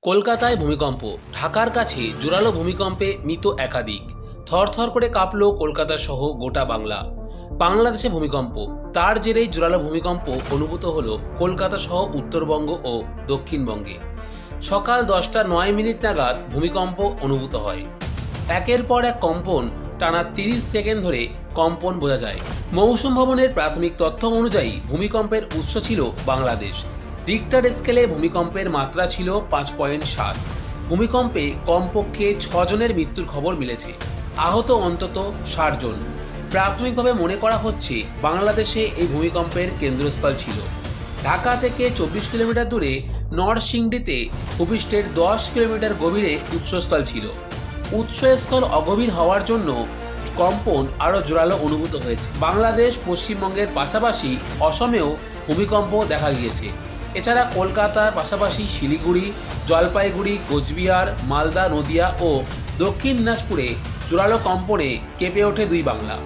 কলকাতায় ভূমিকম্প, ঢাকার কাছে জোরালো ভূমিকম্পে মৃত একাধিক। থরথর করে কাঁপল কলকাতা সহ গোটা বাংলা। বাংলাদেশে ভূমিকম্প, তার জেরেই জোরালো ভূমিকম্প অনুভূত হলো কলকাতা সহ উত্তরবঙ্গ ও দক্ষিণবঙ্গে। সকাল 10টা 9 মিনিট নাগাদ ভূমিকম্প অনুভূত হয়। একের পর এক কম্পন, টানা 30 সেকেন্ড ধরে কম্পন বোঝা যায়। মৌসুম ভবনের প্রাথমিক তথ্য অনুযায়ী ভূমিকম্পের উৎস ছিল বাংলাদেশ। রিক্টার স্কেলে ভূমিকম্পের মাত্রা ছিল 5.7। ভূমিকম্পে কমপক্ষে 6 জনের মৃত্যুর খবর মিলেছে, আহত অন্তত 60 জন। প্রাথমিকভাবে মনে করা হচ্ছে বাংলাদেশে এই ভূমিকম্পের কেন্দ্রস্থল ছিল। ঢাকা থেকে 24 কিলোমিটার দূরে নরসিংদীতে ভূপৃষ্ঠের 10 কিলোমিটার গভীরে উৎসস্থল ছিল। উৎসস্থল অগভীর হওয়ার জন্য কম্পন আরও জোরালো অনুভূত হয়েছে। বাংলাদেশ, পশ্চিমবঙ্গের পাশাপাশি অসমেও ভূমিকম্প দেখা গিয়েছে। এছাড়া কলকাতার পাশাপাশি শিলিগুড়ি, জলপাইগুড়ি, কোচবিহার, মালদা, নদিয়া ও দক্ষিণ দিনাজপুরে জোরালো কম্পনে কেঁপে ওঠে দুই বাংলা।